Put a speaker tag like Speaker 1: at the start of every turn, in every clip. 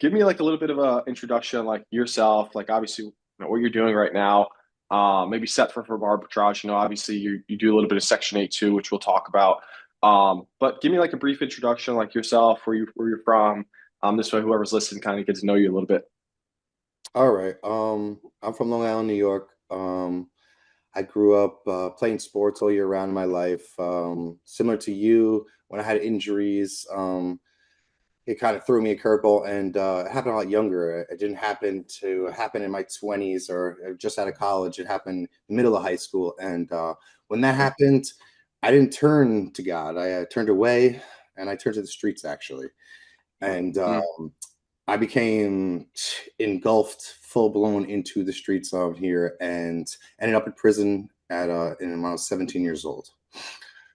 Speaker 1: give me like a little bit of a introduction, like yourself, like obviously what you're doing right now. Maybe set for arbitrage. Obviously you do a little bit of Section 8 too, which we'll talk about. But give me like a brief introduction, like yourself, where you're from. This way, whoever's listening kind of gets to know you a little bit.
Speaker 2: All right. I'm from Long Island, New York. I grew up playing sports all year round in my life. Similar to you, when I had injuries, it kind of threw me a curveball, and it happened a lot younger. It didn't happen in my 20s or just out of college. It happened in the middle of high school, and when that happened, I didn't turn to God. I turned away, and I turned to the streets actually, and
Speaker 1: Mm,
Speaker 2: I became engulfed full blown into the streets of here and ended up in prison when I was 17 years old.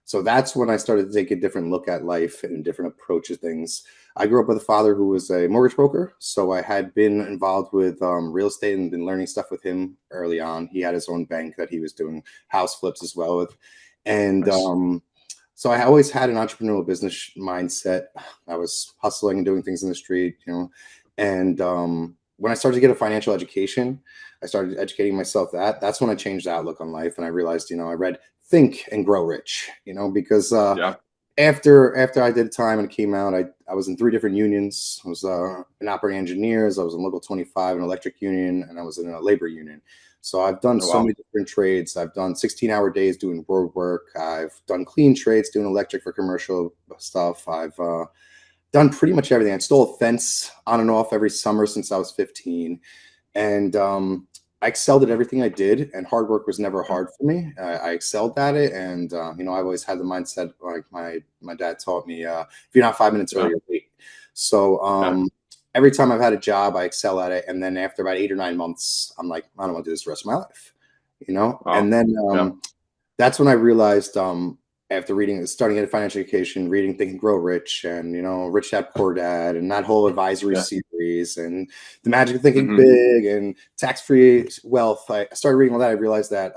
Speaker 2: So that's when I started to take a different look at life and a different approach to things. I grew up with a father who was a mortgage broker, so I had been involved with real estate and been learning stuff with him early on. He had his own bank that he was doing house flips as well with, and
Speaker 1: nice.
Speaker 2: so I always had an entrepreneurial business mindset. I was hustling and doing things in the street. And when I started to get a financial education, I started educating myself. That's when I changed the outlook on life, and I realized, I read Think and Grow Rich. Because
Speaker 1: Yeah.
Speaker 2: after I did time and came out, I was in three different unions. I was an operating engineers. I was in local 25, an electric union, and I was in a labor union. So I've done
Speaker 1: Oh
Speaker 2: so
Speaker 1: wow.
Speaker 2: many different trades. I've done 16-hour days doing road work. I've done clean trades doing electric for commercial stuff. I've done pretty much everything. I stole a fence on and off every summer since I was 15. And I excelled at everything I did, and hard work was never
Speaker 1: Yeah.
Speaker 2: hard for me. I excelled at it, and I've always had the mindset like my dad taught me: if you're not 5 minutes early,
Speaker 1: Yeah.
Speaker 2: you're late. So
Speaker 1: Yeah.
Speaker 2: every time I've had a job, I excel at it, and then after about 8 or 9 months, I'm like, I don't want to do this the rest of my life. And
Speaker 1: Wow.
Speaker 2: then
Speaker 1: Yeah.
Speaker 2: that's when I realized, after starting a financial education, reading Think and Grow Rich, and Rich Dad Poor Dad, and that whole advisory
Speaker 1: Yeah.
Speaker 2: series, and the magic of thinking
Speaker 1: Hmm.
Speaker 2: big, and tax-free wealth. I started reading all that. I realized that,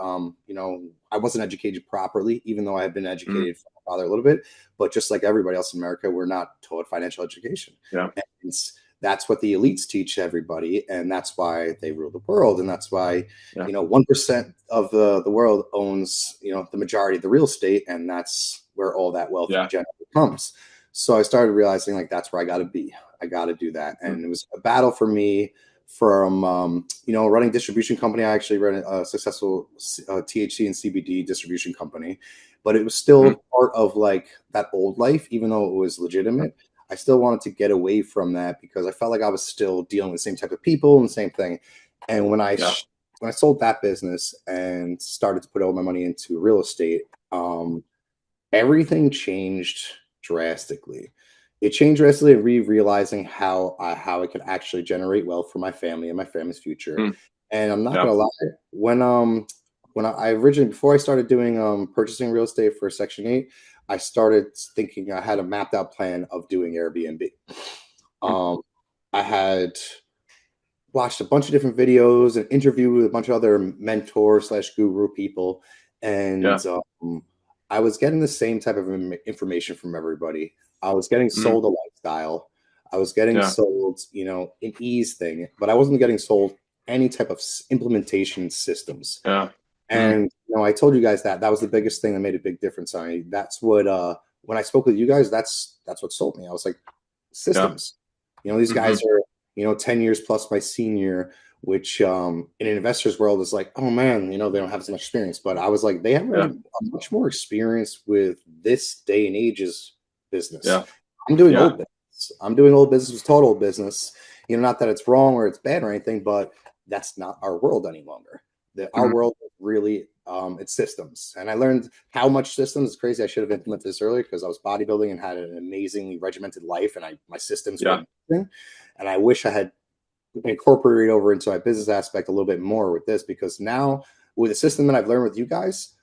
Speaker 2: I wasn't educated properly, even though I had been
Speaker 1: Hmm.
Speaker 2: educated from my father a little bit. But just like everybody else in America, we're not taught financial education.
Speaker 1: Yeah.
Speaker 2: And that's what the elites teach everybody, and that's why they rule the world, and that's why
Speaker 1: Yeah.
Speaker 2: 1% of the world owns the majority of the real estate, and that's where all that wealth
Speaker 1: Yeah.
Speaker 2: generally comes. So I started realizing like that's where I got to be. I got to do that,
Speaker 1: Mm,
Speaker 2: and it was a battle for me from running distribution company. I actually ran a successful THC and CBD distribution company, but it was
Speaker 1: mm,
Speaker 2: still part of like that old life, even though it was legitimate. I still wanted to get away from that because I felt like I was still dealing with the same type of people and the same thing. And
Speaker 1: yeah.
Speaker 2: when I sold that business and started to put all my money into real estate, everything changed drastically. It changed drastically, realizing how I could actually generate wealth for my family and my family's future.
Speaker 1: Mm,
Speaker 2: And I'm not
Speaker 1: yeah.
Speaker 2: gonna lie, when I originally before I started doing purchasing real estate for Section 8, I started thinking I had a mapped out plan of doing Airbnb.
Speaker 1: Mm,
Speaker 2: Um, I had watched a bunch of different videos and interviewed with a bunch of other mentor slash guru people, and
Speaker 1: yeah.
Speaker 2: I was getting the same type of information from everybody. I was getting
Speaker 1: Mm,
Speaker 2: sold a lifestyle. I was getting
Speaker 1: yeah.
Speaker 2: sold, an ease thing, but I wasn't getting sold any type of implementation systems.
Speaker 1: Yeah. Mm,
Speaker 2: And I told you guys that was the biggest thing that made a big difference on me. That's what when I spoke with you guys, that's what sold me. I was like,
Speaker 1: yeah.
Speaker 2: systems. These guys
Speaker 1: Hmm.
Speaker 2: are 10 years plus my senior, which in an investor's world is like, oh man, they don't have as much experience. But I was like, they have
Speaker 1: Yeah.
Speaker 2: a much more experience with this day and age's business.
Speaker 1: Yeah.
Speaker 2: I'm doing
Speaker 1: Yeah.
Speaker 2: old business. I'm doing old business with total business. Not that it's wrong or it's bad or anything, but that's not our world any longer. Our
Speaker 1: Hmm.
Speaker 2: world is really it's systems. And I learned how much systems is crazy. I should have implemented this earlier because I was bodybuilding and had an amazingly regimented life, and my systems were
Speaker 1: Yeah.
Speaker 2: amazing. And I wish I had incorporated over into my business aspect a little bit more with this, because now with the system that I've learned with you guys,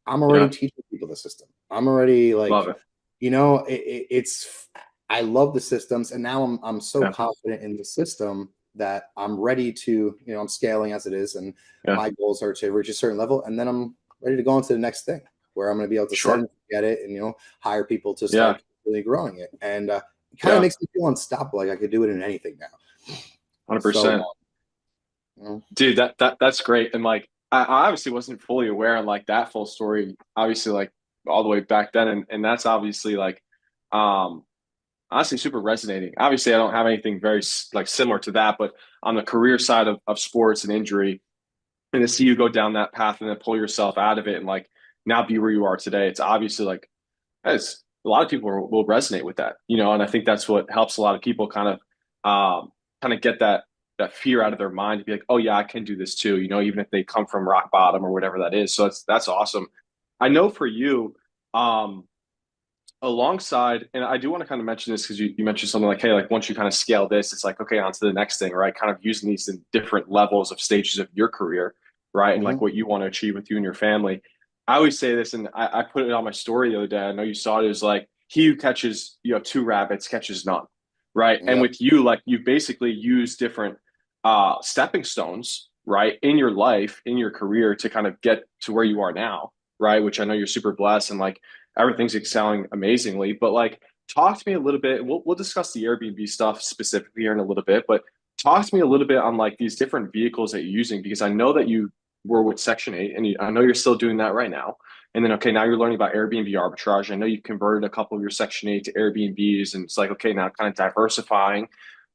Speaker 2: I'm already
Speaker 1: Yeah.
Speaker 2: teaching people the system. I'm already
Speaker 1: Love
Speaker 2: like,
Speaker 1: it.
Speaker 2: it's I love the systems, and now I'm so
Speaker 1: Yeah.
Speaker 2: confident in the system that I'm ready to, I'm scaling as it is, and
Speaker 1: Yeah.
Speaker 2: my goals are to reach a certain level, and then I'm ready to go on to the next thing where I'm going to be able to set
Speaker 1: Sure.
Speaker 2: and forget it, and hire people to
Speaker 1: Yeah.
Speaker 2: start really growing it, and it kind of
Speaker 1: Yeah.
Speaker 2: makes me feel unstoppable. Like I could do it in anything now. So,
Speaker 1: 100%.
Speaker 2: you know,
Speaker 1: Dude, that's great. And like I obviously wasn't fully aware of like that full story, obviously like all the way back then. And that's obviously like um honestly super resonating. Obviously, I don't have anything very like similar to that, but on the career side of sports and injury, and to see you go down that path and then pull yourself out of it and like now be where you are today, it's obviously like as a lot of people will resonate with that, you know, and I think that's what helps a lot of people kind of get that fear out of their mind to be like, oh yeah, I can do this too, you know, even if they come from rock bottom or whatever that is. So that's awesome. I know for you, um, alongside, and I do want to kind of mention this because you mentioned something like, hey, like once you kind of scale this, it's like, okay, on to the next thing, right? Kind of using these in different levels of stages of your career, right? And like
Speaker 2: mhm.
Speaker 1: what you want to achieve with you and your family. I always say this, and I put it on my story the other day. I know you saw it. It was like, he who catches, you know, two rabbits catches none, right? And
Speaker 2: Yep.
Speaker 1: with you, like you basically use different stepping stones, right, in your life, in your career to kind of get to where you are now, right? Which I know you're super blessed and like everything's excelling amazingly. But like, talk to me a little bit. We'll discuss the Airbnb stuff specifically here in a little bit, but talk to me a little bit on like these different vehicles that you're using because I know that you were with Section 8 and I know you're still doing that right now. And then, okay, now you're learning about Airbnb arbitrage. I know you converted a couple of your Section 8 to Airbnbs, and it's like, okay, now kind of diversifying.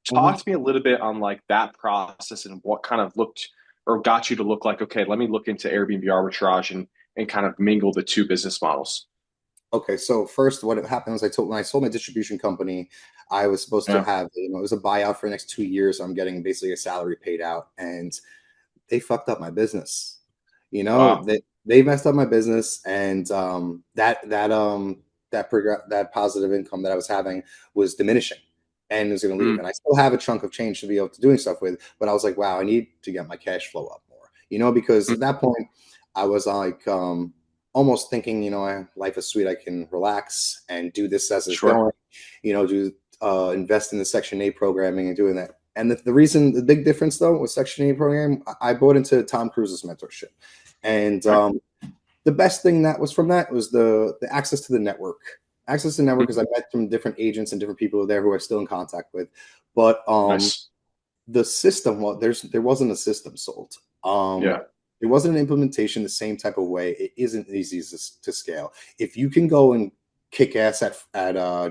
Speaker 1: Talk
Speaker 2: Mhm.
Speaker 1: to me a little bit on like that process and what kind of looked or got you to look like, okay, let me look into Airbnb arbitrage and kind of mingle the two business models.
Speaker 2: Okay, so first, what happened was when I sold my distribution company, I was supposed to
Speaker 1: Yeah.
Speaker 2: have, it was a buyout for the next 2 years. I'm getting basically a salary paid out, and they fucked up my business.
Speaker 1: Wow.
Speaker 2: They messed up my business, and that positive income that I was having was diminishing, and it was going to leave.
Speaker 1: Mm,
Speaker 2: And I still have a chunk of change to be able to doing stuff with, but I was like, wow, I need to get my cash flow up more. Because
Speaker 1: mm,
Speaker 2: at that point, I was like, almost thinking, life is sweet. I can relax and do this as it's
Speaker 1: sure.
Speaker 2: going. Do invest in the Section 8 programming and doing that. And the big difference though with Section 8 program, I bought into Tom Cruise's mentorship, and
Speaker 1: Right.
Speaker 2: the best thing that was from that was the access to the network. Access to the network
Speaker 1: Mm,
Speaker 2: because I met some different agents and different people there who I'm still in contact with. But
Speaker 1: nice.
Speaker 2: the system, well, there wasn't a system sold.
Speaker 1: Yeah.
Speaker 2: There wasn't an implementation the same type of way. It isn't easy to scale. If you can go and kick ass at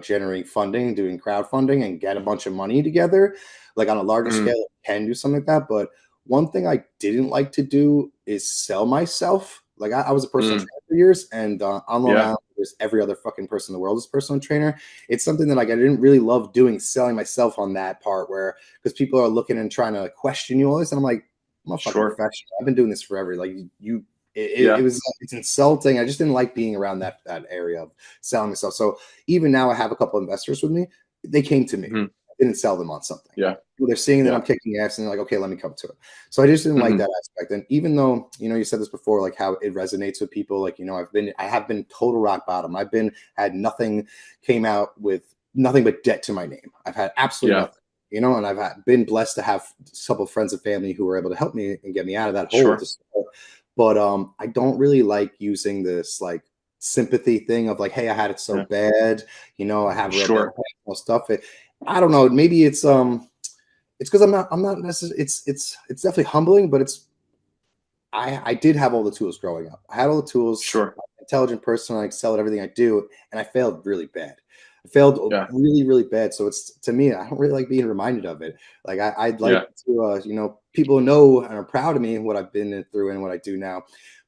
Speaker 2: generating funding, doing crowdfunding, and get a bunch of money together, like on a larger
Speaker 1: Mm,
Speaker 2: scale, it can do something like that. But one thing I didn't like to do is sell myself. Like I was a personal
Speaker 1: mm,
Speaker 2: trainer for years, and on Long
Speaker 1: yeah.
Speaker 2: Island, there's every other fucking person in the world is a personal trainer. It's something that like I didn't really love doing, selling myself on that part where because people are looking and trying to question you all this, and I'm like, I'm a fucking
Speaker 1: Sure.
Speaker 2: professional. I've been doing this forever. Like it
Speaker 1: Yeah.
Speaker 2: was it's insulting. I just didn't like being around that area of selling myself. So even now, I have a couple investors with me. They came to me.
Speaker 1: Hmm.
Speaker 2: I didn't sell them on something.
Speaker 1: Yeah.
Speaker 2: They're seeing that I'm
Speaker 1: Yeah.
Speaker 2: kicking ass, and they're like, okay, let me come to it. So I just didn't like
Speaker 1: Hmm.
Speaker 2: that aspect. And even though you said this before, like how it resonates with people, like I have been total rock bottom. I've been had nothing, came out with nothing but debt to my name. I've had absolutely
Speaker 1: Yeah.
Speaker 2: nothing. And been blessed to have a couple of friends and family who were able to help me and get me out of that hole.
Speaker 1: Sure.
Speaker 2: But I don't really like using this like sympathy thing of like, hey, I had it so
Speaker 1: Yeah.
Speaker 2: bad. I have real bad
Speaker 1: Sure.
Speaker 2: stuff. I don't know. Maybe it's because I'm not necessarily. It's definitely humbling, but I did have all the tools growing up. I had all the tools.
Speaker 1: Sure.
Speaker 2: I'm an intelligent person. I excel at everything I do, and I failed really bad. I failed
Speaker 1: Yeah.
Speaker 2: really, really bad. So it's to me, I don't really like being reminded of it. Like I'd like
Speaker 1: Yeah.
Speaker 2: to, people know and are proud of me what I've been through and what I do now.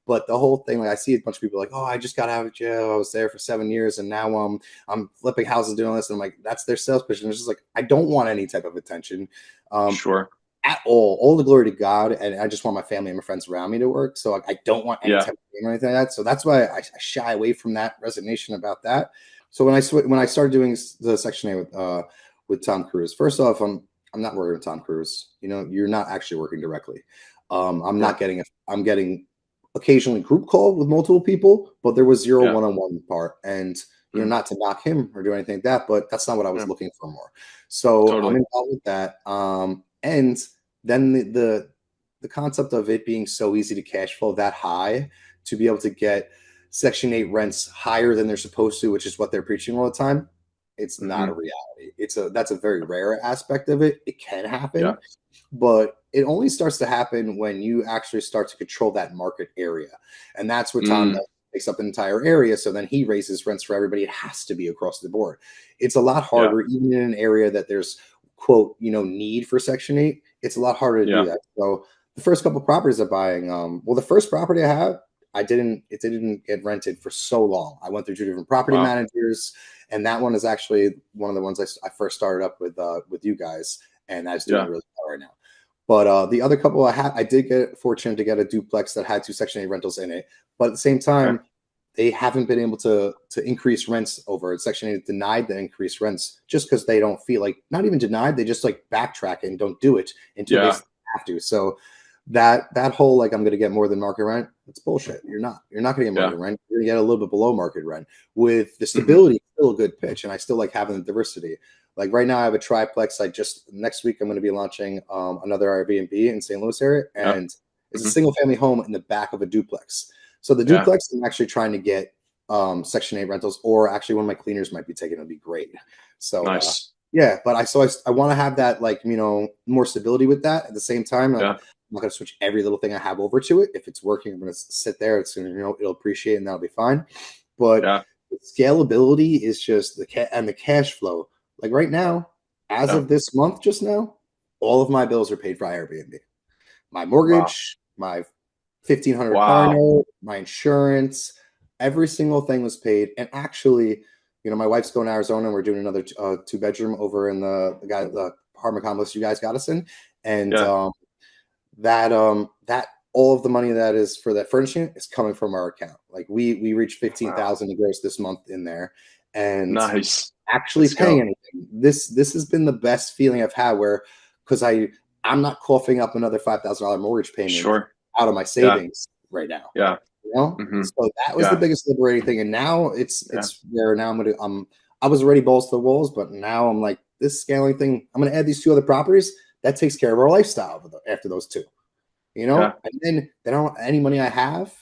Speaker 2: But the whole thing, like I see a bunch of people like, oh, I just got out of jail. I was there for 7 years, and now I'm flipping houses doing this. And I'm like, that's their sales pitch. And it's just like I don't want any type of attention. Um,
Speaker 1: Sure.
Speaker 2: at all the glory to God, and I just want my family and my friends around me to work. So I don't want any
Speaker 1: Yeah.
Speaker 2: type of game or anything like that. So that's why I shy away from that resignation about that. So when I started doing the Section 8 with Tom Cruise, first off, I'm not working with Tom Cruise. You're not actually working directly. I'm
Speaker 1: Sure.
Speaker 2: not getting I'm getting occasionally group call with multiple people, but there was zero
Speaker 1: Yeah.
Speaker 2: one-on-one part. And
Speaker 1: Mm,
Speaker 2: not to knock him or do anything like that, but that's not what I was
Speaker 1: yeah.
Speaker 2: looking for more. So I'm
Speaker 1: Totally.
Speaker 2: involved with that. And then the concept of it being so easy to cash flow that high to be able to get Section 8 rents higher than they're supposed to, which is what they're preaching all the time. It's not a
Speaker 1: Hmm.
Speaker 2: reality. That's a very rare aspect of it. It can
Speaker 1: Yeah.
Speaker 2: happen, but it only starts to happen when you actually start to control that market area. And that's what Tom
Speaker 1: Mm.
Speaker 2: does. Takes up an entire area. So then he raises rents for everybody. It has to be across the board. It's a lot
Speaker 1: Yeah.
Speaker 2: harder, even in an area that there's quote, need for Section 8. It's a lot harder to do
Speaker 1: Yeah.
Speaker 2: that. So the first couple properties I'm buying, well, the first property I have, it didn't get rented for so long. I went through two different property
Speaker 1: Wow.
Speaker 2: managers, and that one is actually one of the ones I first started up with you guys, and that's doing
Speaker 1: Yeah.
Speaker 2: really well right now. But the other couple I did get fortunate to get a duplex that had two Section 8 rentals in it. But at the same
Speaker 1: Okay.
Speaker 2: time, they haven't been able to increase rents over it. Section 8 denied the increased rents just because they don't feel like, not even denied, they just like backtrack and don't do it until they
Speaker 1: Yeah.
Speaker 2: have to. So that whole like I'm going to get more than market rent, that's bullshit. You're not going to get
Speaker 1: Yeah.
Speaker 2: market rent. You're going to get a little bit below market rent. With the
Speaker 1: Hmm.
Speaker 2: stability, still a good pitch, and I still like having the diversity. Like right now, I have a triplex. I just next week I'm going to be launching another Airbnb in St. Louis area,
Speaker 1: Yeah.
Speaker 2: and it's a
Speaker 1: Hmm.
Speaker 2: single family home in the back of a duplex. So the
Speaker 1: Yeah.
Speaker 2: duplex, I'm actually trying to get Section 8 rentals, or actually one of my cleaners might be taking. It'll be great. So
Speaker 1: Nice.
Speaker 2: yeah, but I want to have that like more stability with that. At the same time, like
Speaker 1: Yeah.
Speaker 2: I'm not going to switch every little thing I have over to it. If it's working, I'm going to sit there. It's going to it'll appreciate and that'll be fine. But
Speaker 1: Yeah.
Speaker 2: scalability is just and the cash flow. Like right now, as
Speaker 1: Yeah.
Speaker 2: of this month, just now, all of my bills are paid for Airbnb. My
Speaker 1: Wow.
Speaker 2: mortgage, my 1,500 car
Speaker 1: Wow.
Speaker 2: note, my insurance, every single thing was paid. And actually, my wife's going to Arizona, and we're doing another two-bedroom over in the apartment complex you guys got us in, and
Speaker 1: Yeah.
Speaker 2: that all of the money that is for that furnishing is coming from our account. Like we reached fifteen
Speaker 1: Wow.
Speaker 2: thousand gross this month in there, and
Speaker 1: Nice.
Speaker 2: actually
Speaker 1: Let's
Speaker 2: paying
Speaker 1: go.
Speaker 2: anything. This has been the best feeling I've had where because I'm not coughing up another $5,000 mortgage payment
Speaker 1: Sure.
Speaker 2: out of my
Speaker 1: Yeah.
Speaker 2: savings right now.
Speaker 1: Yeah.
Speaker 2: You know?
Speaker 1: Hmm.
Speaker 2: So that was the
Speaker 1: Yeah.
Speaker 2: biggest liberating thing. And now
Speaker 1: Yeah.
Speaker 2: it's where now I was already balls to the walls, but now I'm like this scaling thing, I'm gonna add these two other properties. That takes care of our lifestyle after those two.
Speaker 1: Yeah.
Speaker 2: And then I don't any money I have,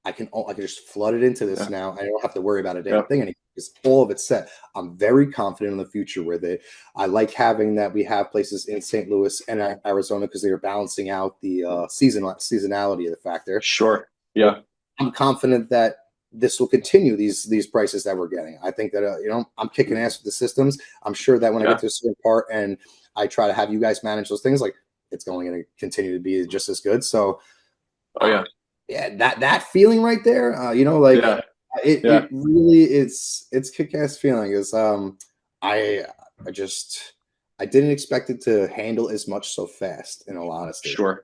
Speaker 2: I can just flood it into this
Speaker 1: Yeah.
Speaker 2: now. I don't have to worry about a damn
Speaker 1: Yeah.
Speaker 2: thing anymore because all of it's set. I'm very confident in the future with it. I like having that we have places in St. Louis and Arizona because they are balancing out the seasonality of the factor.
Speaker 1: Sure.
Speaker 2: So
Speaker 1: Yeah.
Speaker 2: I'm confident that this will continue these prices that we're getting. I think that I'm kicking ass with the systems. I'm sure that when I get
Speaker 1: Yeah.
Speaker 2: to a certain part and I try to have you guys manage those things, like it's going to continue to be just as good. So
Speaker 1: Oh yeah.
Speaker 2: yeah, that feeling right there, like
Speaker 1: Yeah.
Speaker 2: it
Speaker 1: Yeah.
Speaker 2: really it's kick-ass feeling is I I just I didn't expect it to handle as much so fast in all honesty.
Speaker 1: Sure.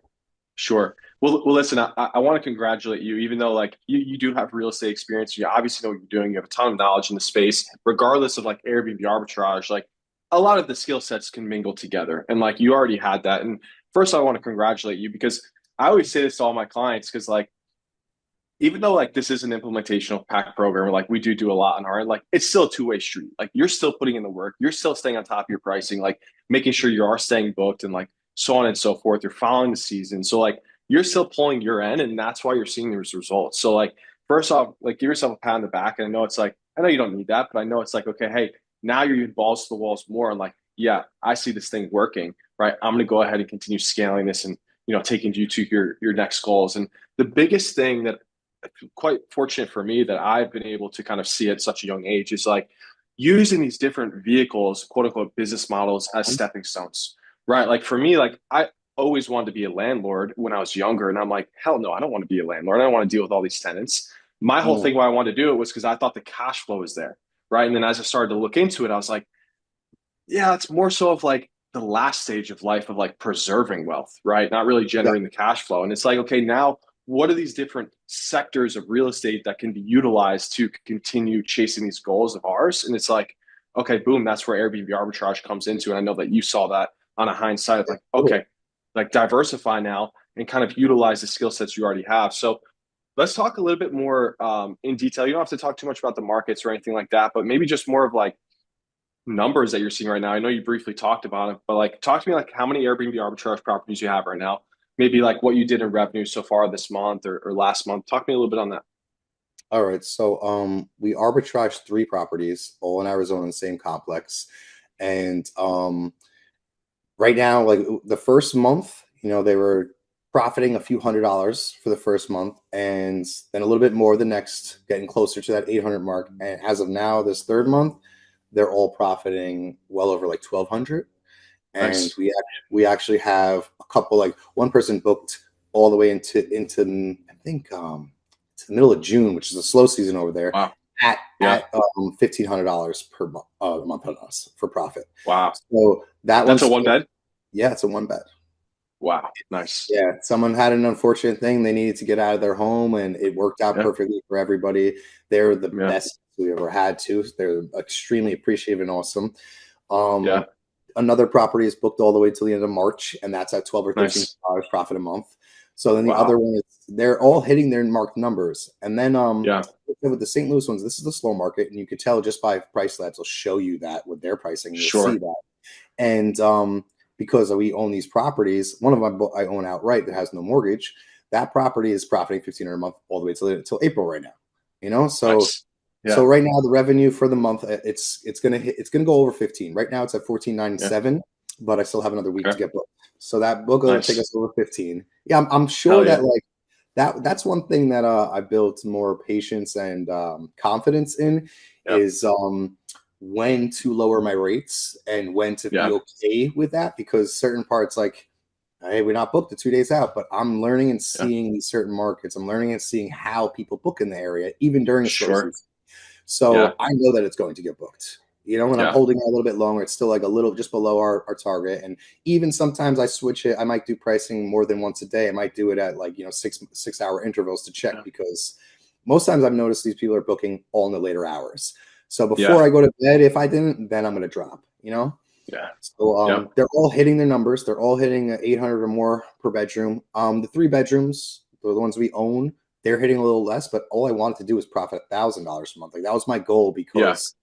Speaker 1: Sure. Well, listen, I want to congratulate you, even though like you do have real estate experience. You obviously know what you're doing. You have a ton of knowledge in the space, regardless of like Airbnb arbitrage. Like a lot of the skill sets can mingle together. And like you already had that. And first, I want to congratulate you because I always say this to all my clients because like even though like this is an implementational pack program, like we do a lot on our end, like it's still a two-way street. Like you're still putting in the work, you're still staying on top of your pricing, like making sure you are staying booked and like so on and so forth. You're following the season. So like you're still pulling your end and that's why you're seeing these results. So like first off, like give yourself a pat on the back. And I know it's like, I know you don't need that, but I know it's like, okay, hey, now you're using balls to the walls more and like, yeah, I see this thing working, right? I'm gonna go ahead and continue scaling this and taking you to your next goals. And the biggest thing that quite fortunate for me that I've been able to kind of see at such a young age is like using these different vehicles, quote unquote, business models as stepping stones, right? Like for me, like I always wanted to be a landlord when I was younger. And I'm like, hell no, I don't want to be a landlord. I don't want to deal with all these tenants. My whole
Speaker 2: Mm,
Speaker 1: thing why I wanted to do it was because I thought the cash flow was there, right? And then as I started to look into it, I was like, yeah, it's more so of like the last stage of life of like preserving wealth, right? Not really
Speaker 2: yeah,
Speaker 1: generating the cash flow. And it's like, okay, now what are these different sectors of real estate that can be utilized to continue chasing these goals of ours? And it's like, okay, boom, that's where Airbnb arbitrage comes into. And I know that you saw that on a hindsight of
Speaker 2: yeah,
Speaker 1: like,
Speaker 2: totally.
Speaker 1: okay, like diversify now and kind of utilize the skill sets you already have. So let's talk a little bit more in detail. You don't have to talk too much about the markets or anything like that, but maybe just more of like numbers that you're seeing right now? I know you briefly talked about it, but like talk to me like how many Airbnb arbitrage properties you have right now. Maybe like what you did in revenue so far this month or last month. Talk to me a little bit on that.
Speaker 2: All right. So we arbitraged three properties, all in Arizona in the same complex. And right now, like the first month, they were profiting a few $100s for the first month, and then a little bit more the next, getting closer to that 800 mark. And as of now, this third month, they're all profiting well over like 1200. And
Speaker 1: Nice.
Speaker 2: we actually have a couple, like one person booked all the way into I think it's the middle of June, which is a slow season over there,
Speaker 1: Wow.
Speaker 2: at
Speaker 1: Yeah.
Speaker 2: $1,500 per month on us for profit.
Speaker 1: Wow.
Speaker 2: So that
Speaker 1: That's a
Speaker 2: one's,
Speaker 1: one bed.
Speaker 2: yeah, it's a one bet.
Speaker 1: Wow. Nice.
Speaker 2: Yeah, someone had an unfortunate thing. They needed to get out of their home, and it worked out
Speaker 1: Yeah.
Speaker 2: perfectly for everybody. They're the
Speaker 1: Yeah.
Speaker 2: best we ever had, too. They're extremely appreciative and awesome.
Speaker 1: Yeah.
Speaker 2: Another property is booked all the way till the end of March, and that's at 12 or 13
Speaker 1: Nice.
Speaker 2: dollars profit a month. So then the other
Speaker 1: Wow.
Speaker 2: one is they're all hitting their marked numbers. And then
Speaker 1: Yeah.
Speaker 2: with the St. Louis ones, this is the slow market, and you could tell just by Price Labs will show you that with their pricing, you'll see
Speaker 1: Sure.
Speaker 2: that. And because we own these properties, one of them I own outright that has no mortgage. That property is profiting 1,500 a month all the way till April right now. So
Speaker 1: Nice. Yeah.
Speaker 2: right now the revenue for the month it's gonna go over 15. Right now it's at
Speaker 1: Yeah.
Speaker 2: 14.97, but I still have another week to
Speaker 1: Okay.
Speaker 2: get booked. So that book will take
Speaker 1: Nice.
Speaker 2: us over 15. Yeah, I'm sure
Speaker 1: Hell
Speaker 2: that
Speaker 1: yeah.
Speaker 2: like that's one thing that I built more patience and confidence in
Speaker 1: Yeah.
Speaker 2: is when to lower my rates and when to be
Speaker 1: Yeah.
Speaker 2: okay with that, because certain parts like, hey, we're not booked the 2 days out, but I'm learning and
Speaker 1: Yeah.
Speaker 2: seeing these certain markets. I'm learning and seeing how people book in the area, even during a slow
Speaker 1: Sure.
Speaker 2: season.
Speaker 1: Yeah.
Speaker 2: So I know that it's going to get booked. When I'm
Speaker 1: Yeah.
Speaker 2: holding it a little bit longer, it's still like a little just below our target. And even sometimes I switch it. I might do pricing more than once a day. I might do it at like, 6 hour intervals to check,
Speaker 1: Yeah.
Speaker 2: because most times I've noticed these people are booking all in the later hours. So before
Speaker 1: Yeah.
Speaker 2: I go to bed, if I didn't, then I'm going to drop.
Speaker 1: Yeah.
Speaker 2: So
Speaker 1: Yep.
Speaker 2: they're all hitting their numbers. They're all hitting 800 or more per bedroom. The three bedrooms, the ones we own, they're hitting a little less, but all I wanted to do was profit $1,000 a month. Like that was my goal,
Speaker 1: Yeah.
Speaker 2: because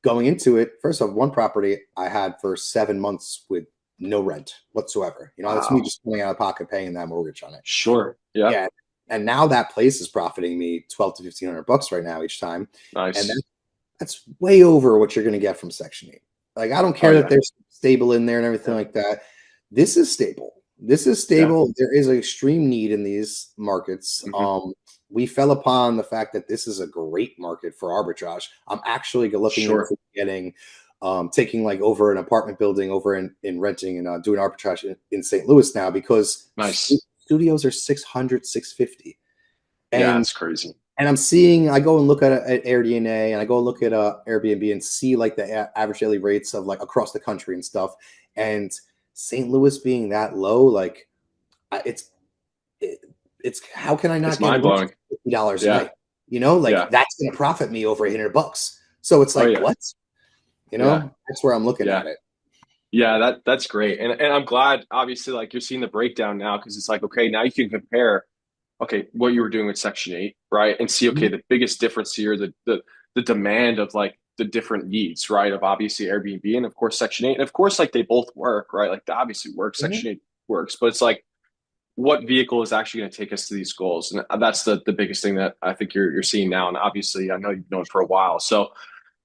Speaker 2: going into it, first off, one property I had for 7 months with no rent whatsoever. That's me
Speaker 1: Wow.
Speaker 2: just coming out of pocket paying that mortgage on it.
Speaker 1: Sure. Yeah.
Speaker 2: Yeah. And now that place is profiting me 12 to $1,500 right now each time. And
Speaker 1: Nice.
Speaker 2: that's way over what you're going to get from Section 8. Like, I don't
Speaker 1: Oh
Speaker 2: care that
Speaker 1: yeah.
Speaker 2: they're stable in there and everything
Speaker 1: Yeah.
Speaker 2: like that. This is stable. This is
Speaker 1: Yeah.
Speaker 2: stable. There is an extreme need in these markets.
Speaker 1: Hmm.
Speaker 2: We fell upon the fact that this is a great market for arbitrage. I'm actually looking
Speaker 1: Sure.
Speaker 2: into taking like over an apartment building over in renting and doing arbitrage in St. Louis now, because
Speaker 1: Nice.
Speaker 2: studios are 600, 650.
Speaker 1: Yeah.
Speaker 2: And
Speaker 1: It's crazy.
Speaker 2: I go and look at Airbnb, and I go look at Airbnb and see like the average daily rates of like across the country and stuff. And St. Louis being that low, like I- it's it, it's how can I
Speaker 1: It's
Speaker 2: not get
Speaker 1: mind
Speaker 2: rich
Speaker 1: blowing.
Speaker 2: $50 a
Speaker 1: Yeah.
Speaker 2: night? Like
Speaker 1: Yeah.
Speaker 2: that's going to profit me over $800. So it's
Speaker 1: Oh
Speaker 2: like
Speaker 1: yeah.
Speaker 2: what?
Speaker 1: Yeah.
Speaker 2: That's where I'm looking
Speaker 1: Yeah.
Speaker 2: at it.
Speaker 1: Yeah. That's great. And I'm glad, obviously, like you're seeing the breakdown now, because it's like, okay, now you can compare, okay, what you were doing with Section 8, right? And see, okay,
Speaker 2: Mhm.
Speaker 1: the biggest difference here, the demand of like the different needs, right? Of obviously Airbnb and of course Section 8. And of course, like they both work, right? Like they obviously work,
Speaker 2: Mhm.
Speaker 1: Section 8 works, but it's like what vehicle is actually going to take us to these goals? And that's the biggest thing that I think you're seeing now. And obviously I know you've known for a while. So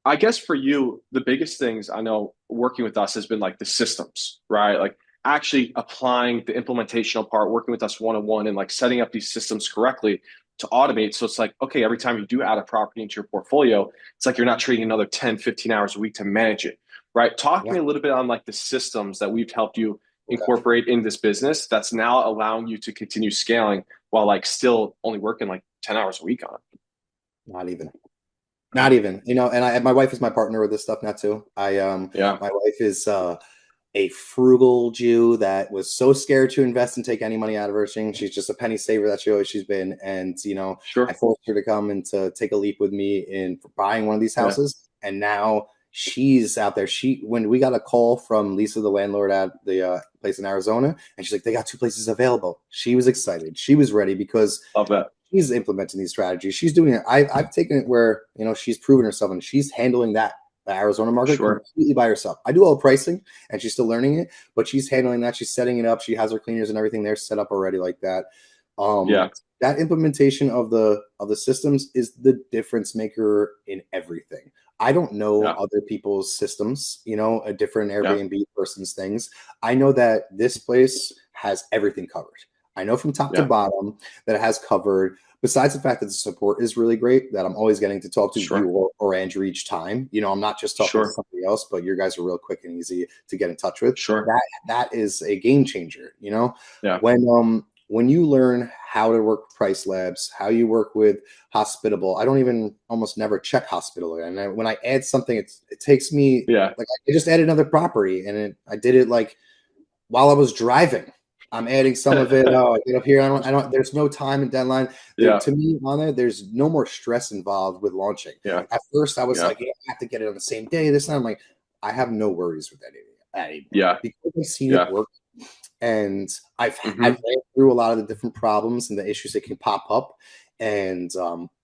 Speaker 1: I guess for you, the biggest things I know working with us has been like the systems, right? Like actually applying the implementational part, working with us one on one and like setting up these systems correctly to automate. So it's like, okay, every time you do add a property into your portfolio, it's like you're not trading another 10, 15 hours a week to manage it, right? Talk to
Speaker 2: Yeah.
Speaker 1: me a little bit on like the systems that we've helped you
Speaker 2: Okay.
Speaker 1: incorporate in this business that's now allowing you to continue scaling while like still only working like 10 hours a week on it.
Speaker 2: Not even. Not even. And my wife is my partner with this stuff now too.
Speaker 1: Yeah,
Speaker 2: My wife is a frugal Jew that was so scared to invest and take any money out of her thing. She's just a penny saver that she's been. And I
Speaker 1: sure.
Speaker 2: forced her to come and to take a leap with me in buying one of these
Speaker 1: Yeah,
Speaker 2: houses. And now she's out there. When we got a call from Lisa, the landlord at the place in Arizona, and she's like, they got two places available. She was excited. She was ready, because
Speaker 1: love that.
Speaker 2: she's implementing these strategies. She's doing it. I've taken it where she's proven herself, and she's handling the Arizona market
Speaker 1: Sure.
Speaker 2: completely by herself. I do all the pricing, and she's still learning it, but she's handling that. She's setting it up. She has her cleaners and everything there set up already like that.
Speaker 1: Yeah.
Speaker 2: That implementation of the systems is the difference maker in everything. I don't know
Speaker 1: Yeah.
Speaker 2: other people's systems, a different
Speaker 1: Yeah.
Speaker 2: Airbnb person's things. I know that this place has everything covered. I know from top to
Speaker 1: Yeah.
Speaker 2: bottom that it has covered, besides the fact that the support is really great, that I'm always getting to talk to you
Speaker 1: Sure.
Speaker 2: or Andrew each time. I'm not just talking to
Speaker 1: Sure.
Speaker 2: somebody else, but your guys are real quick and easy to get in touch with.
Speaker 1: Sure.
Speaker 2: That is a game changer.
Speaker 1: Yeah.
Speaker 2: When you learn how to work with Price Labs, how you work with Hospitable, I don't even almost never check Hospitable. And when I add something, it takes me
Speaker 1: Yeah.
Speaker 2: like I just added another property, and I did it like while I was driving. I'm adding some of it. Oh, I get up here. I don't. There's no time and deadline. There
Speaker 1: Yeah.
Speaker 2: to me on there. There's no more stress involved with launching.
Speaker 1: Yeah.
Speaker 2: At first, I was
Speaker 1: Yeah.
Speaker 2: like, yeah, I have to get it on the same day. This time, I'm like, I have no worries with that anymore
Speaker 1: Yeah.
Speaker 2: because I've seen it
Speaker 1: Yeah.
Speaker 2: work, and I've
Speaker 1: Hmm.
Speaker 2: ran through a lot of the different problems and the issues that can pop up, and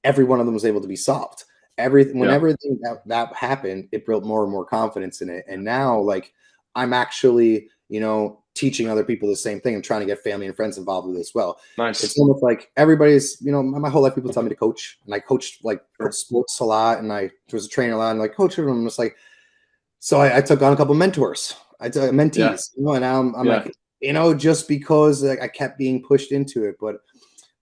Speaker 2: every one of them was able to be solved. When
Speaker 1: Yeah.
Speaker 2: everything that happened, it built more and more confidence in it, and now like I'm actually teaching other people the same thing and trying to get family and friends involved with it as well. It's
Speaker 1: Nice.
Speaker 2: almost like everybody's, my whole life people tell me to coach, and I coached like
Speaker 1: Sure.
Speaker 2: sports a lot, and I was a trainer a lot, and like coach, and I'm just like, so I took on a couple mentors, I took
Speaker 1: Yeah.
Speaker 2: mentees, and now I'm
Speaker 1: Yeah.
Speaker 2: like, just because like, I kept being pushed into it, but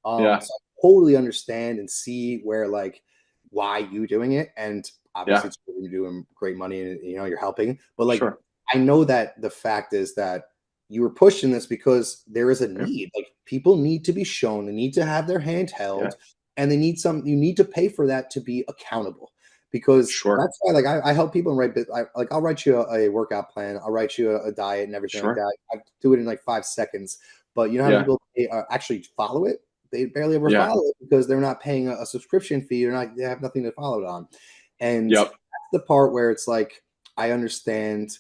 Speaker 1: Yeah.
Speaker 2: so I totally understand and see where like why you doing it, and obviously
Speaker 1: Yeah.
Speaker 2: it's you're doing great money and you're helping, but like
Speaker 1: Sure.
Speaker 2: I know that the fact is that you were pushing this because there is a
Speaker 1: Yeah.
Speaker 2: need. Like people need to be shown, they need to have their hand
Speaker 1: Yeah.
Speaker 2: held, and they need you need to pay for that to be accountable. Because
Speaker 1: Sure.
Speaker 2: that's why, like, I help people and I'll write you a workout plan, I'll write you a diet and everything like
Speaker 1: Sure.
Speaker 2: that. I do it in like 5 seconds. But you know how many
Speaker 1: Yeah.
Speaker 2: people actually follow it? They barely ever
Speaker 1: Yeah.
Speaker 2: follow it because they're not paying a subscription fee. They have nothing to follow it on. And
Speaker 1: Yep.
Speaker 2: that's the part where it's like, I understand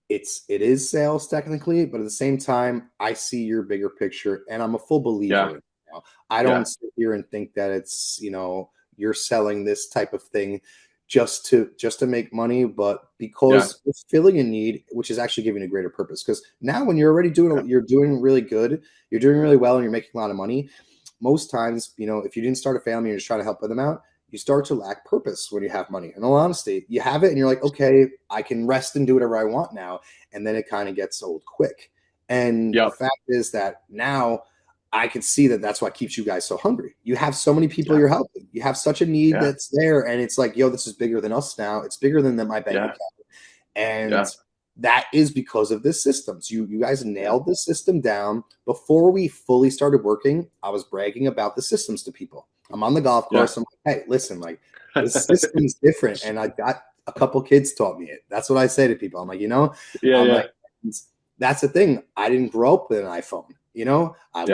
Speaker 2: it is sales technically, but at the same time, I see your bigger picture and I'm a full believer
Speaker 1: Yeah.
Speaker 2: in it now. I don't
Speaker 1: Yeah.
Speaker 2: sit here and think that it's, you're selling this type of thing just to make money, but
Speaker 1: Yeah.
Speaker 2: because it's filling a need, which is actually giving a greater purpose. Because now when you're already
Speaker 1: Yeah.
Speaker 2: you're doing really good, you're doing really well, and you're making a lot of money. Most times, if you didn't start a family, you're just trying to help them out. You start to lack purpose when you have money. In all honesty, you have it, and you're like, okay, I can rest and do whatever I want now, and then it kind of gets old quick. And the
Speaker 1: Yep.
Speaker 2: fact is that now I can see that that's what keeps you guys so hungry. You have so many people
Speaker 1: Yeah.
Speaker 2: you're helping. You have such a need
Speaker 1: Yeah.
Speaker 2: that's there, and it's like, yo, this is bigger than us now. It's bigger than my bank
Speaker 1: Yeah.
Speaker 2: account, and
Speaker 1: Yeah.
Speaker 2: that is because of this systems. You guys
Speaker 1: Yeah.
Speaker 2: nailed this system down before we fully started working. I was bragging about the systems to people. I'm on the golf
Speaker 1: Yeah.
Speaker 2: course. I'm like, hey, listen, like this system's different, and I got a couple kids taught me it. That's what I say to people. I'm like,
Speaker 1: Yeah.
Speaker 2: I'm
Speaker 1: Yeah.
Speaker 2: like, that's the thing. I didn't grow up with an iPhone. We
Speaker 1: Yeah.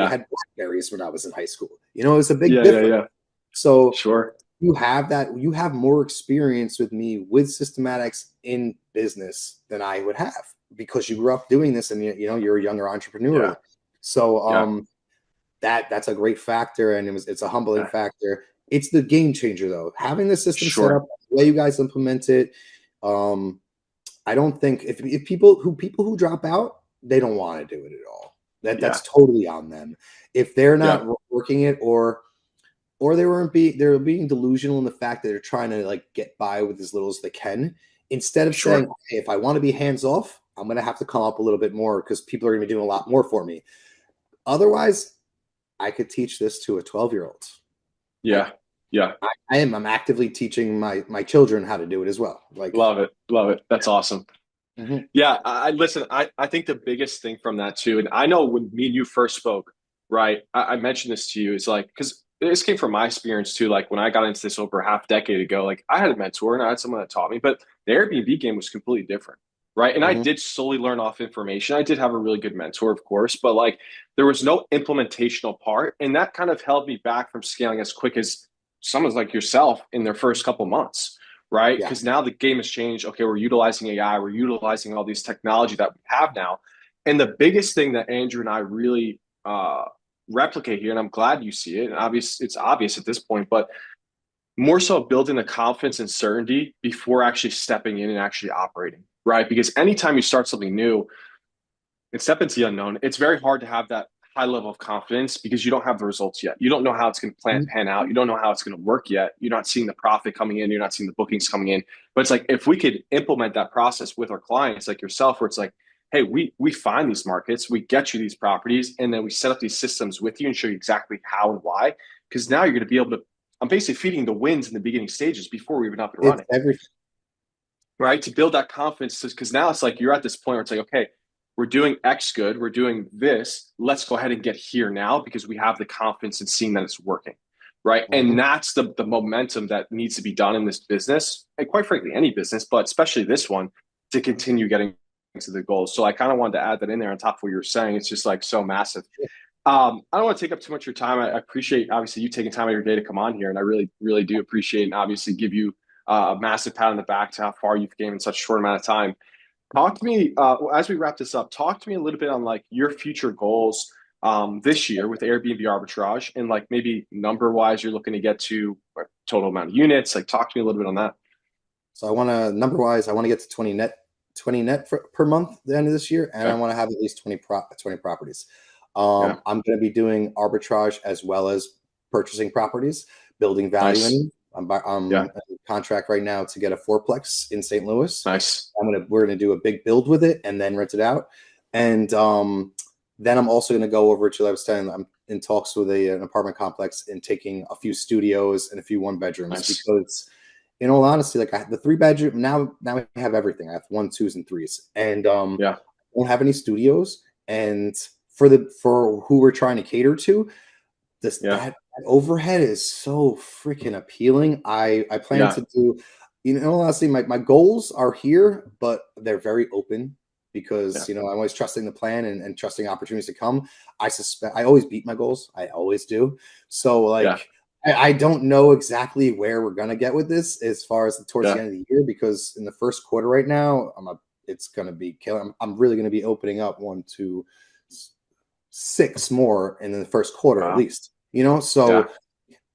Speaker 2: had Blackberries when I was in high school. It was a big
Speaker 1: Yeah. Yeah.
Speaker 2: difference.
Speaker 1: Yeah.
Speaker 2: So
Speaker 1: Sure.
Speaker 2: you have more experience with me with systematics in business than I would have because you grew up doing this, and you're a younger entrepreneur.
Speaker 1: Yeah.
Speaker 2: So
Speaker 1: Yeah.
Speaker 2: that's a great factor, and it's a humbling
Speaker 1: Yeah.
Speaker 2: factor. It's the game changer though. Having the system set
Speaker 1: Sure.
Speaker 2: up, the way you guys implement it. um I don't think if people who drop out, they don't want to do it at all. That's
Speaker 1: Yeah.
Speaker 2: totally on them. If they're
Speaker 1: Yeah.
Speaker 2: not working it, or they're being delusional in the fact that they're trying to like get by with as little as they can, instead of saying,
Speaker 1: Sure.
Speaker 2: okay, if I want to be hands off, I'm gonna have to come up a little bit more because people are gonna be doing a lot more for me. Otherwise, I could teach this to a 12-year-old.
Speaker 1: Yeah.
Speaker 2: Like
Speaker 1: Yeah.
Speaker 2: I'm actively teaching my children how to do it as well. Like,
Speaker 1: Love it. Love it. That's awesome.
Speaker 2: mhm.
Speaker 1: Yeah, I listen. I think the biggest thing from that too, and I know when me and you first spoke, right? I mentioned this to you is like because this came from my experience too. Like when I got into this over a half decade ago, like I had a mentor and I had someone that taught me, but the Airbnb game was completely different, right? And I
Speaker 2: Mhm.
Speaker 1: did solely learn off information. I did have a really good mentor, of course, but like there was no implementational part, and that kind of held me back from scaling as quick as someone like yourself in their first couple months, right?
Speaker 2: Yeah.
Speaker 1: Because now the game has changed. Okay, we're utilizing AI, we're utilizing all these technology that we have now. And the biggest thing that Andrew and I really replicate here, and I'm glad you see it, and it's obvious at this point, but more so building the confidence and certainty before actually stepping in and actually operating, right? Because anytime you start something new and step into the unknown, it's very hard to have that high level of confidence because you don't have the results yet. You don't know how it's going to
Speaker 2: Mhm.
Speaker 1: pan out. You don't know how it's going to work yet. You're not seeing the profit coming in. You're not seeing the bookings coming in. But it's like if we could implement that process with our clients, like yourself, where it's like, hey, we find these markets, we get you these properties, and then we set up these systems with you and show you exactly how and why. Because now you're going to be able to. I'm basically feeding the wins in the beginning stages before we even up and
Speaker 2: It's
Speaker 1: running,
Speaker 2: everything.
Speaker 1: right? To build that confidence, because now it's like you're at this point where it's like, okay, we're doing X good, we're doing this. Let's go ahead and get here now because we have the confidence in seeing that it's working, right? And
Speaker 2: Mhm.
Speaker 1: that's the momentum that needs to be done in this business, and quite frankly, any business, but especially this one, to continue getting to the goals. So I kind of wanted to add that in there on top of what you were saying. It's just like so massive. I don't want to take up too much of your time. I appreciate obviously you taking time out of your day to come on here, and I really, really do appreciate and obviously give you a massive pat on the back to how far you've came in such a short amount of time. Talk to me as we wrap this up. Talk to me a little bit on like your future goals this year with Airbnb arbitrage, and like maybe number wise you're looking to get to total amount of units. Like talk to me a little bit on that.
Speaker 2: So I want to number wise, I want to get to 20 net per month at the end of this year, and I
Speaker 1: Okay.
Speaker 2: want to have at least 20 properties.
Speaker 1: Yeah.
Speaker 2: I'm going to be doing arbitrage as well as purchasing properties, building value in
Speaker 1: Nice.
Speaker 2: them. I'm
Speaker 1: Yeah.
Speaker 2: in contract right now to get a fourplex in St. Louis.
Speaker 1: Nice.
Speaker 2: We're gonna do a big build with it and then rent it out. And then I'm also gonna go over to I was telling I'm in talks with an apartment complex and taking a few studios and a few one bedrooms
Speaker 1: Nice.
Speaker 2: because in all honesty, like the 3 bedroom now I have everything. I have one, twos, and threes, and
Speaker 1: Yeah.
Speaker 2: I don't have any studios. And for who we're trying to cater to, this
Speaker 1: Yeah.
Speaker 2: that overhead is so freaking appealing. I plan
Speaker 1: Yeah.
Speaker 2: to do, honestly, my goals are here, but they're very open
Speaker 1: Yeah.
Speaker 2: because I'm always trusting the plan and trusting opportunities to come. I suspect I always beat my goals. I always do. So
Speaker 1: Yeah.
Speaker 2: like I don't know exactly where we're gonna get with this as far as towards the
Speaker 1: Yeah.
Speaker 2: end of the year because in the first quarter right now, it's gonna be killing. I'm really gonna be opening up one, two, 6 more in the first quarter at
Speaker 1: Wow.
Speaker 2: least.
Speaker 1: Yeah.
Speaker 2: So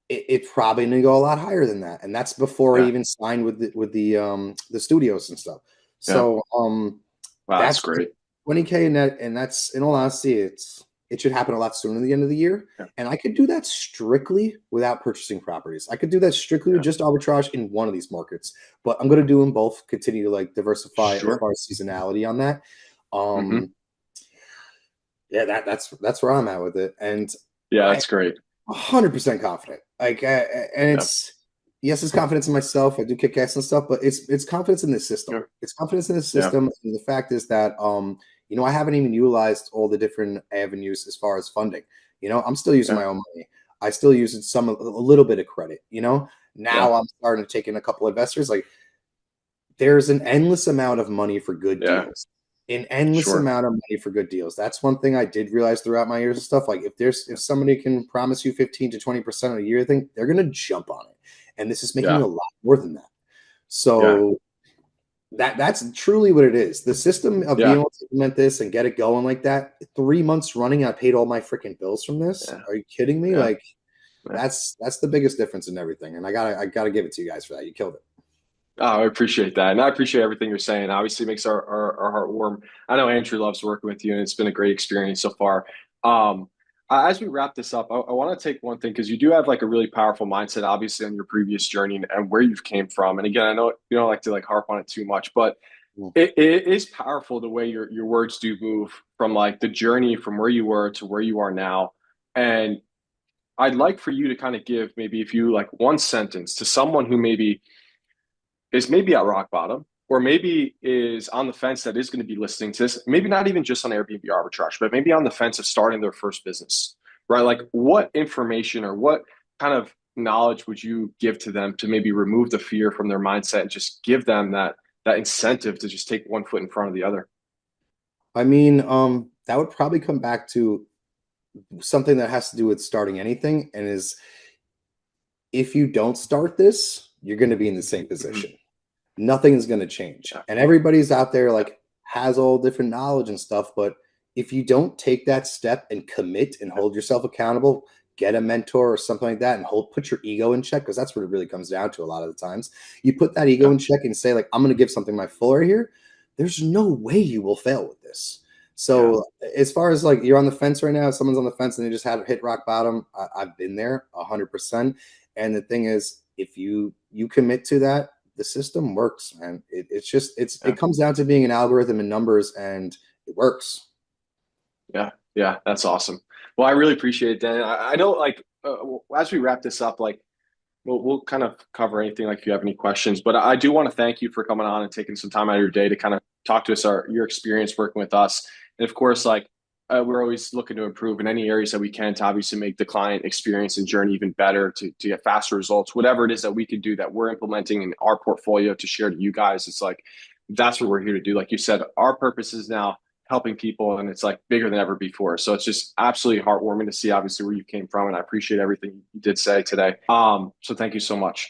Speaker 2: it's probably gonna go a lot higher than that, and that's before I
Speaker 1: Yeah.
Speaker 2: even signed with the studios and stuff.
Speaker 1: Yeah.
Speaker 2: So
Speaker 1: Wow. That's
Speaker 2: that's
Speaker 1: great.
Speaker 2: 20K in that, and that's in all honesty, it should happen a lot sooner than the end of the year.
Speaker 1: Yeah.
Speaker 2: And I could do that strictly without purchasing properties. I could do that strictly with
Speaker 1: Yeah.
Speaker 2: just arbitrage in one of these markets, but I'm gonna do them both. Continue to like diversify as
Speaker 1: Sure.
Speaker 2: far as seasonality on that.
Speaker 1: Hmm.
Speaker 2: Um, yeah, that's where I'm at with it, and
Speaker 1: Yeah.
Speaker 2: I
Speaker 1: That's great.
Speaker 2: 100% confident. Like, and
Speaker 1: Yeah.
Speaker 2: yes, it's confidence in myself. I do kick ass and stuff, but it's confidence in the system.
Speaker 1: Yeah.
Speaker 2: It's confidence in the
Speaker 1: Yeah.
Speaker 2: system. And the fact is that I haven't even utilized all the different avenues as far as funding. I'm still using
Speaker 1: Yeah.
Speaker 2: my own money. I still use it a little bit of credit.
Speaker 1: Yeah.
Speaker 2: Now I'm starting to take in a couple investors. Like, there's an endless amount of money for good
Speaker 1: Yeah.
Speaker 2: deals. An endless
Speaker 1: Sure.
Speaker 2: amount of money for good deals. That's one thing I did realize throughout my years of stuff. Like if
Speaker 1: Yeah.
Speaker 2: somebody can promise you 15 to 20% a year thing, they're gonna jump on it. And this is making
Speaker 1: Yeah.
Speaker 2: a lot more than that.
Speaker 1: Yeah.
Speaker 2: So that's truly what it is. The system of being
Speaker 1: Yeah.
Speaker 2: able to implement this and get it going like that, 3 months running, I paid all my freaking bills from this.
Speaker 1: Yeah.
Speaker 2: Are you kidding me?
Speaker 1: Yeah.
Speaker 2: Like
Speaker 1: Yeah.
Speaker 2: that's the biggest difference in everything. And I gotta give it to you guys for that. You killed it.
Speaker 1: Oh, I appreciate that. And I appreciate everything you're saying. Obviously, it makes our heart warm. I know Andrew loves working with you, and it's been a great experience so far. Um, as we wrap this up, I want to take one thing because you do have like a really powerful mindset, obviously, on your previous journey and where you've came from. And again, I know you don't like to like harp on it too much, but
Speaker 2: Mm.
Speaker 1: it is powerful the way your words do move from like the journey from where you were to where you are now. And I'd like for you to kind of give maybe if you like one sentence to someone who maybe at rock bottom, or maybe is on the fence that is going to be listening to this, maybe not even just on Airbnb arbitrage, but maybe on the fence of starting their first business, right? Like what information or what kind of knowledge would you give to them to maybe remove the fear from their mindset and just give them that incentive to just take one foot in front of the other?
Speaker 2: I mean, that would probably come back to something that has to do with starting anything, and is if you don't start this, you're going to be in the same
Speaker 1: Mhm.
Speaker 2: position. Nothing is going to change.
Speaker 1: Yeah,
Speaker 2: And everybody's out there
Speaker 1: yeah,
Speaker 2: like has all different knowledge and stuff, but if you don't take that step and commit and
Speaker 1: yeah,
Speaker 2: hold yourself accountable, get a mentor or something like that and put your ego in check, because that's what it really comes down to a lot of the times. You put that ego
Speaker 1: yeah,
Speaker 2: in check and say like, I'm going to give something my full right here. There's no way you will fail with this.
Speaker 1: Yeah.
Speaker 2: So as far as like you're on the fence right now, someone's on the fence and they just had hit rock bottom. I've been there 100%. And the thing is, if you commit to that, the system works, man. It's just it
Speaker 1: Yeah.
Speaker 2: comes down to being an algorithm and numbers, and it works.
Speaker 1: Yeah. Yeah. That's awesome. Well, I really appreciate it, Dan. I know like as we wrap this up, like we'll kind of cover anything like if you have any questions, but I do want to thank you for coming on and taking some time out of your day to kind of talk to us your experience working with us. And of course, like we're always looking to improve in any areas that we can to obviously make the client experience and journey even better to get faster results, whatever it is that we can do that we're implementing in our portfolio to share to you guys. It's like, that's what we're here to do. Like you said, our purpose is now helping people and it's like bigger than ever before. So it's just absolutely heartwarming to see obviously where you came from. And I appreciate everything you did say today. So thank you so much.